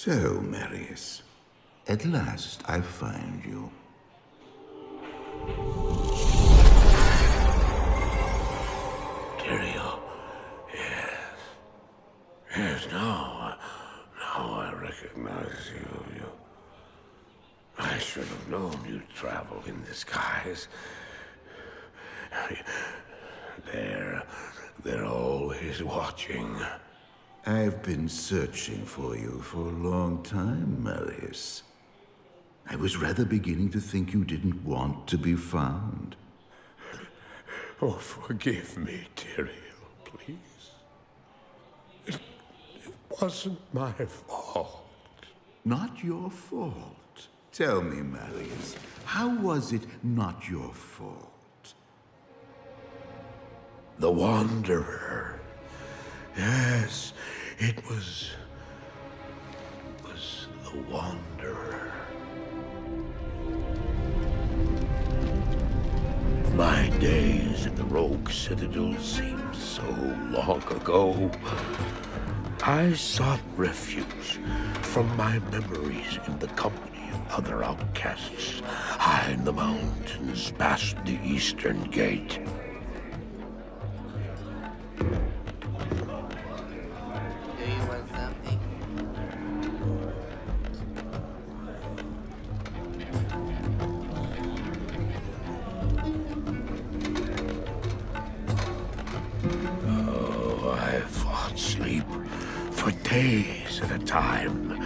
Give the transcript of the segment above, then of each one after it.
So, Marius, at last I find you. Tyrael, yes. Yes, now I recognize you. I should have known you'd travel in disguise. They're always watching. I've been searching for you for a long time, Marius. I was rather beginning to think you didn't want to be found. Oh, forgive me, Tyrael, please. It wasn't my fault. Not your fault. Tell me, Marius, how was it not your fault? The Wanderer. Yes, it was the Wanderer. My days at the Rogue Citadel seemed so long ago. I sought refuge from my memories in the company of other outcasts, high in the mountains past the Eastern Gate. Days at a time.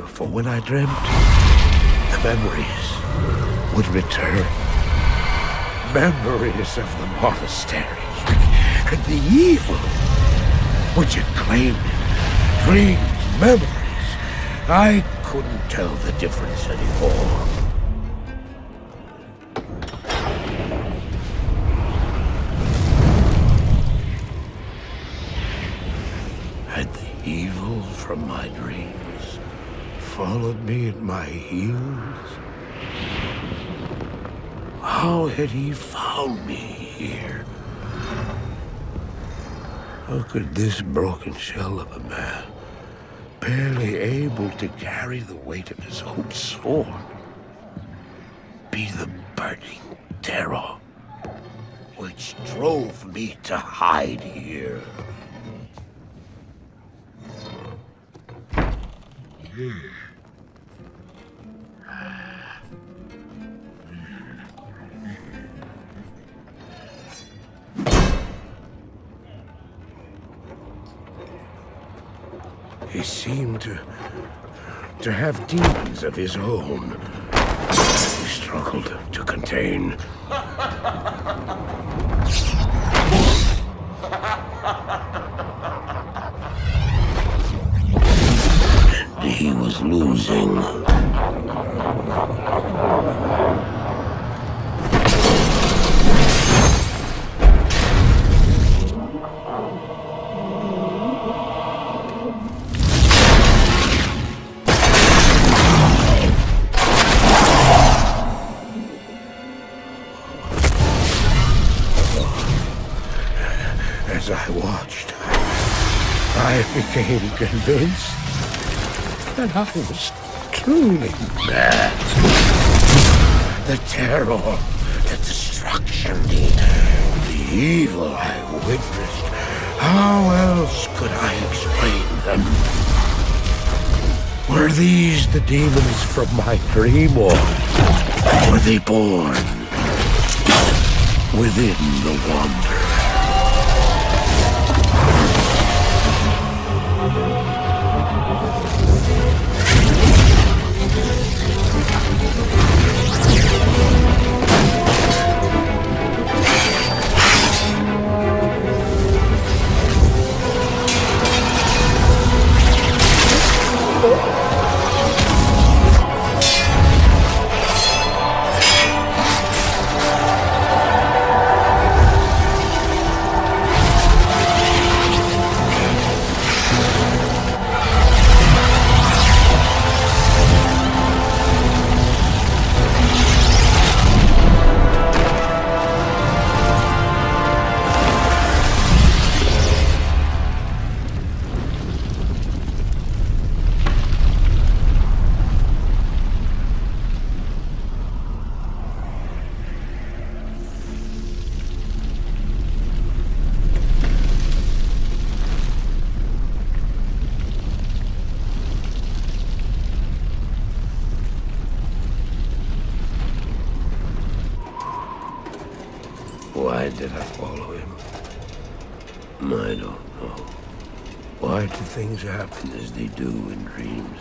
For when I dreamt, the memories would return. Memories of the monastery and the evil which had claimed it. Dreams, memories. I couldn't tell the difference anymore. Evil from my dreams followed me at my heels. How had he found me here? How could this broken shell of a man, barely able to carry the weight of his own sword, be the burning terror which drove me to hide here? He seemed to have demons of his own. He struggled to contain. And he was losing. As I watched, I became convinced that I was truly mad. The terror, the destruction, the evil I witnessed. How else could I explain them? Were these the demons from my dream, or were they born within the Wanderer? Why did I follow him? I don't know. Why do things happen as they do in dreams?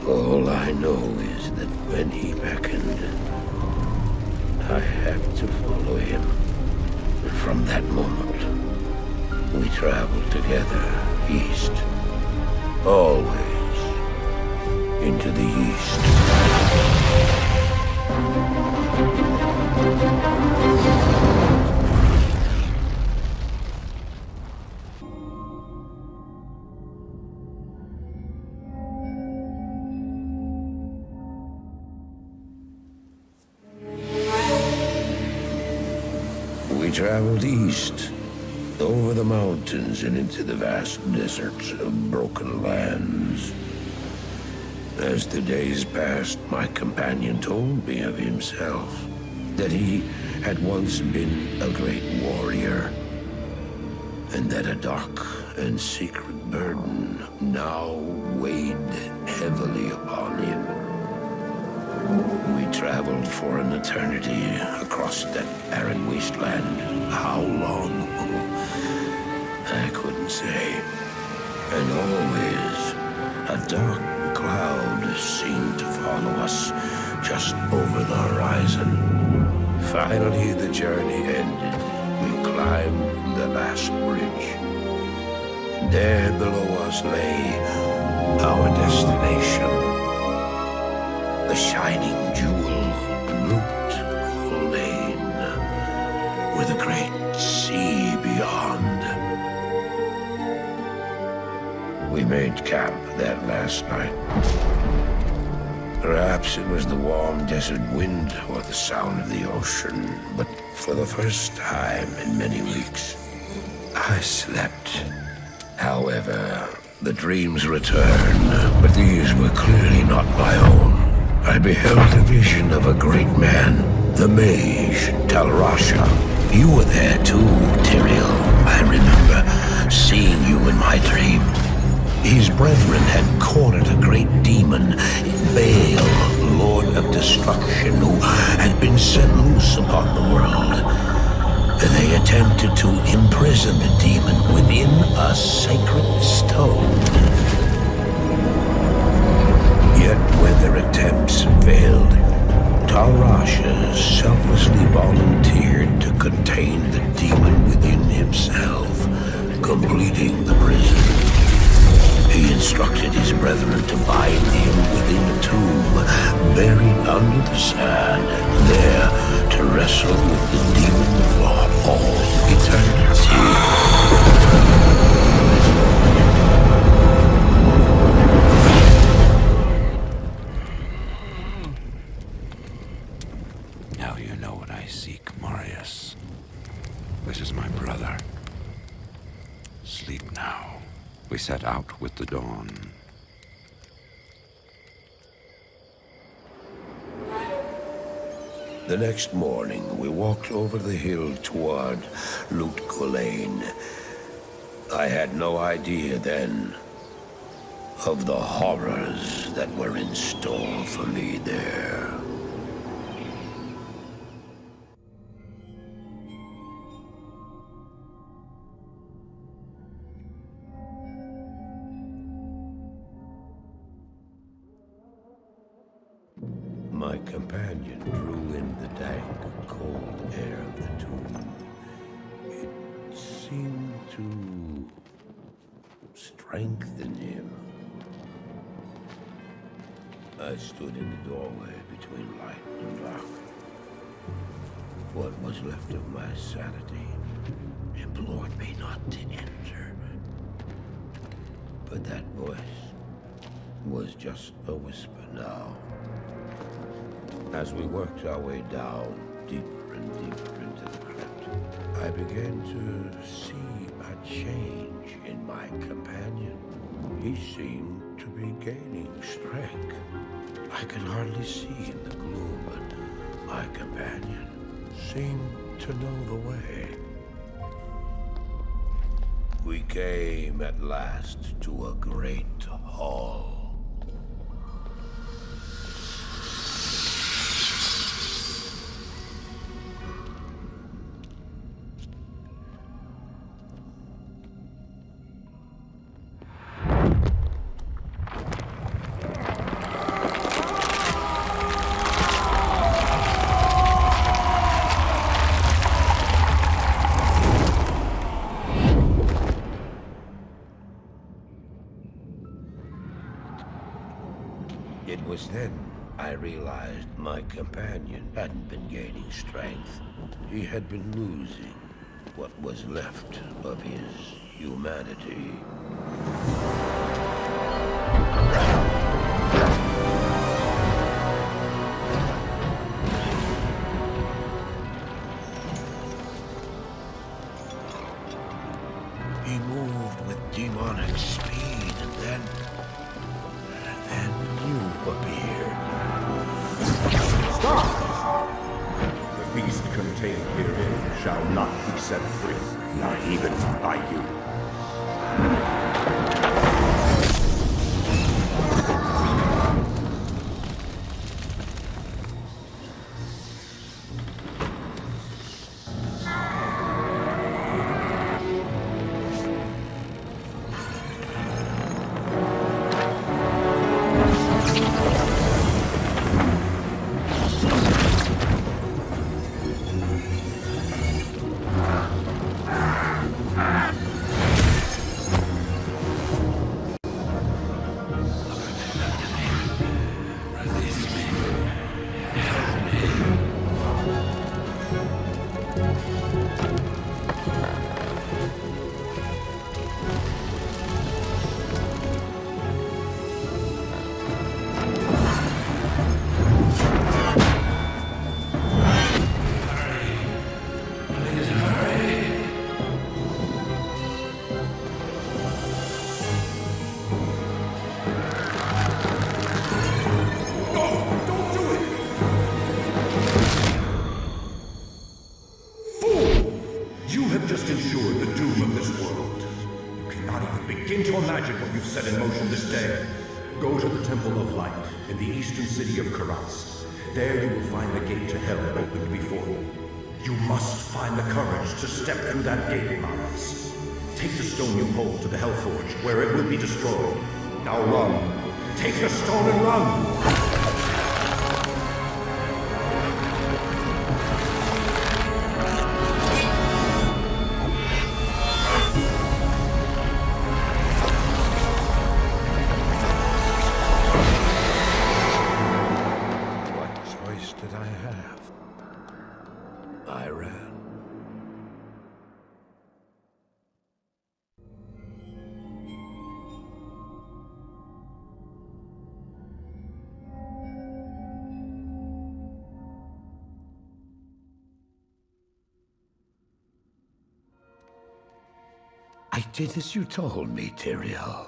All I know is that when he beckoned, I had to follow him. And from that moment, we traveled together east. Always into the east. We traveled east, over the mountains and into the vast deserts of broken lands. As the days passed, my companion told me of himself, that he had once been a great warrior, and that a dark and secret burden now weighed heavily upon him. We traveled for an eternity across that arid wasteland. How long? I couldn't say. And always, a dark cloud seemed to follow us just over the horizon. Finally, the journey ended. We climbed the last bridge. There below us lay our destination. The shining jewel, Loot Lane, with a great sea beyond. We made camp that last night. Perhaps it was the warm desert wind or the sound of the ocean, but for the first time in many weeks, I slept. However, the dreams returned, but these were clearly not my own. I beheld a vision of a great man, the mage, Talrasha. You were there too, Tyrael. I remember seeing you in my dream. His brethren had cornered a great demon, Baal, Lord of Destruction, who had been set loose upon the world. They attempted to imprison the demon within a sacred stone. Yet when their attempts failed, Talrasha selflessly volunteered to contain the demon within himself, completing the prison. He instructed his brethren to bind him within a tomb, buried under the sand, there to wrestle with the demon for all eternity. Now you know what I seek, Marius. This is my brother. Sleep now. We set out with the dawn. The next morning, we walked over the hill toward Loot Lane. I had no idea then of the horrors that were in store for me there. My companion drew in the dank, cold air of the tomb. It seemed to strengthen him. I stood in the doorway between light and dark. What was left of my sanity implored me not to enter. But that voice was just a whisper now. As we worked our way down, deeper and deeper into the crypt, I began to see a change in my companion. He seemed to be gaining strength. I could hardly see in the gloom, but my companion seemed to know the way. We came at last to a great hall. It was then I realized my companion hadn't been gaining strength. He had been losing what was left of his humanity. He moved with demonic speed, and then you appeared. Stop! The beast contained herein shall not be set free, not even by you. Set in motion this day. Go to the Temple of Light in the eastern city of Karas. There you will find the gate to hell opened before you. You must find the courage to step through that gate, Miles. Take the stone you hold to the Hellforge, where it will be destroyed. Now run. Take the stone and run! I did as you told me, Tyrael.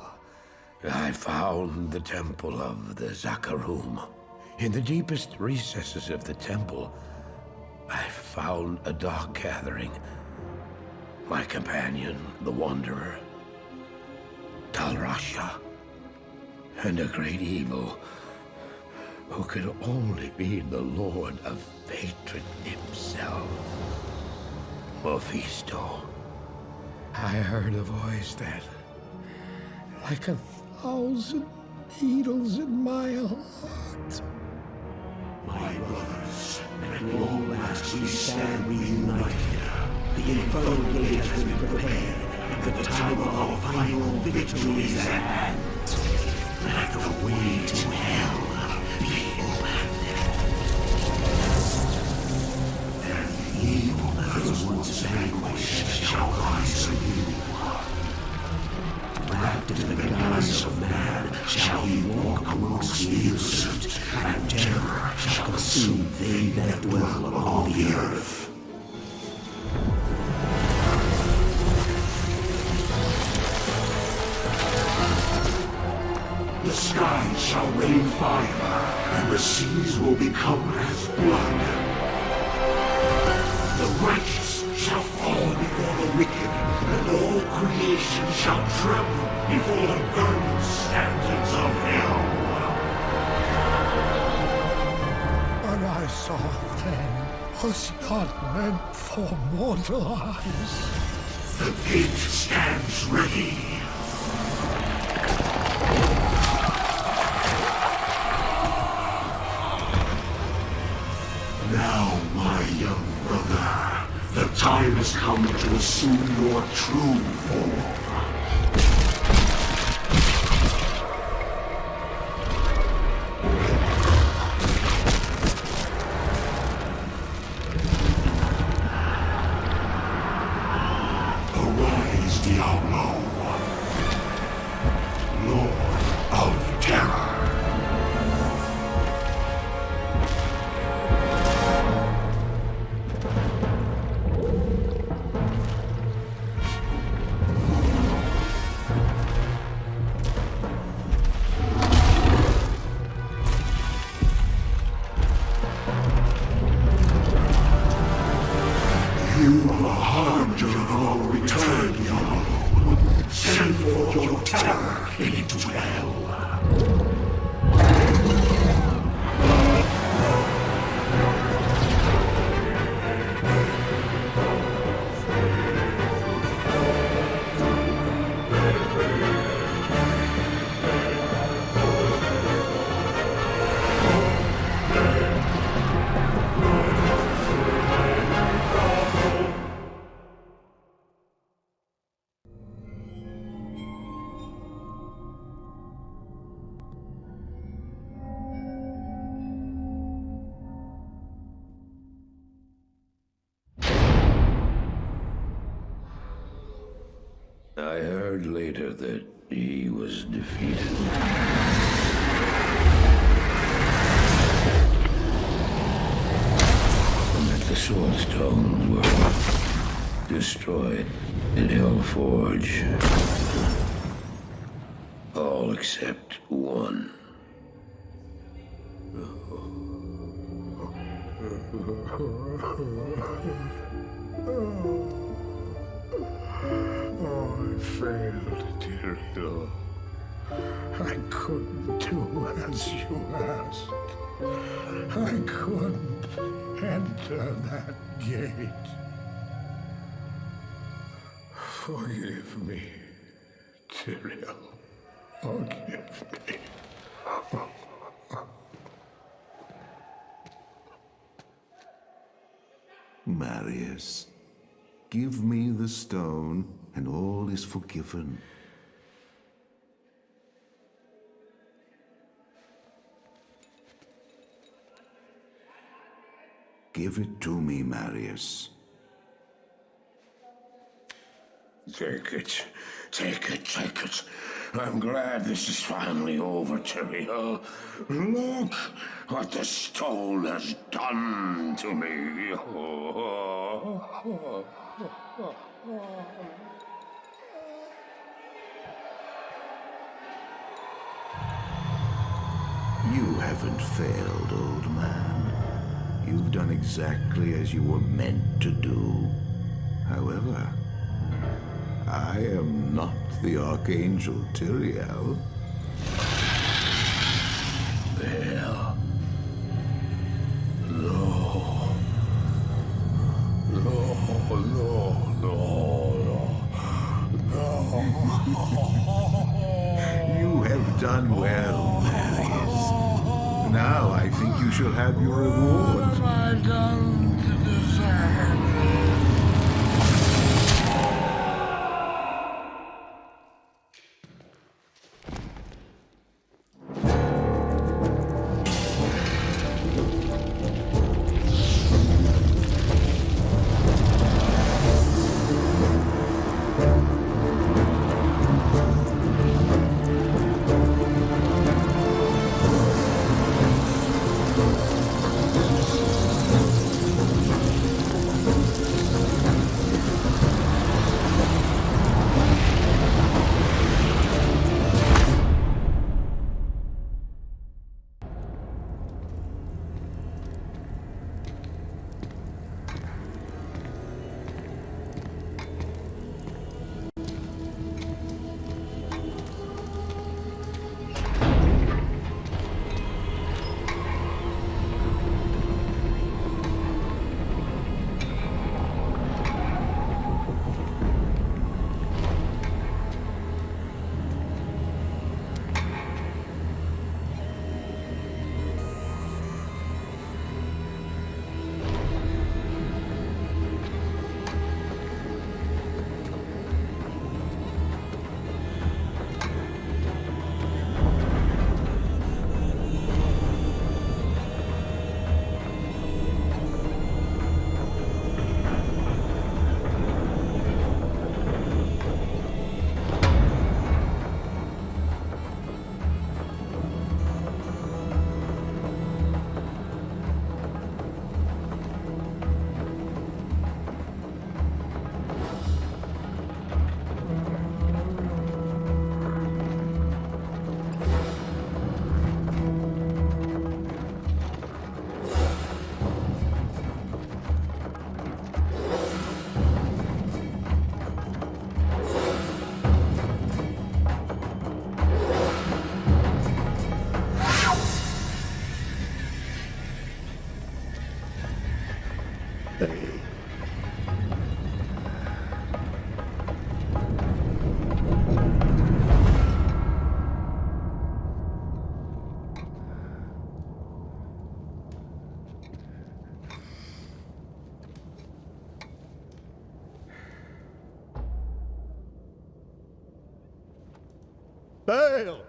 I found the temple of the Zakarum. In the deepest recesses of the temple, I found a dark gathering. My companion, the Wanderer, Talrasha, and a great evil who could only be the Lord of Hatred himself, Mephisto. I heard a voice that, like 1,000 needles in my heart. My brothers, at long last we stand reunited. The infernal gate has been prepared, and the time of our final victory is at hand. Let the way to hell be opened. And the evil that was once vanquished shall rise anew. Wrapped in the guise of man shall he walk amongst the innocent, and terror shall consume they that dwell upon the earth. The skies shall rain fire, and the seas will become as blood. The righteous shall fall before the wicked, and all creation shall tremble before the burning standards of hell. What I saw then was not meant for mortal eyes. The gate stands ready. Now, my young brother, the time has come to assume your true form. heard later that he was defeated. And that the Soul Stones were destroyed in Hellforge. All except one. I failed, Tyrael. I couldn't do as you asked. I couldn't enter that gate. Forgive me, Tyrael. Forgive me. Marius, give me the stone, and all is forgiven. Give it to me, Marius. Take it. Take it, take it. I'm glad this is finally over, Tyrael. Look what the stone has done to me. You haven't failed, old man. You've done exactly as you were meant to do. However, I am not the Archangel Tyrael. Well, no. No, no, no, no. You have done well, Marius. Now I think you shall have your reward. What have I done to deserve? Baal!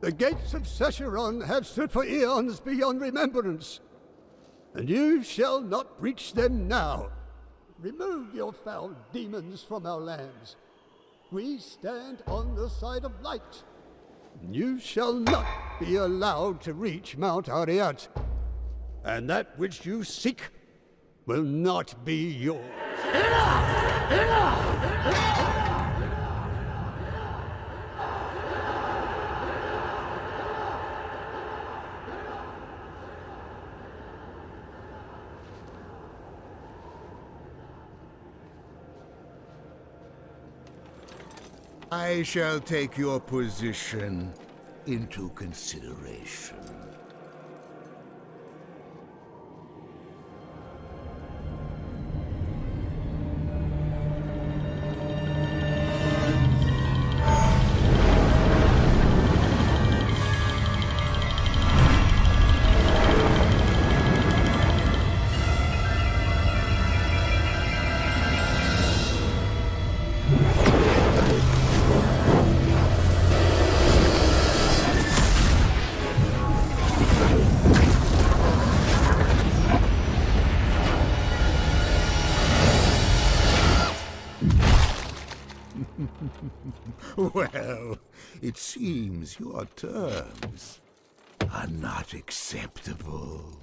The gates of Sescheron have stood for eons beyond remembrance, and you shall not breach them now. Remove your foul demons from our lands. we stand on the side of light. You shall not be allowed to reach Mount Ariat, and that which you seek will not be yours. I shall take your position into consideration. Well, it seems your terms are not acceptable.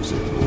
Zero.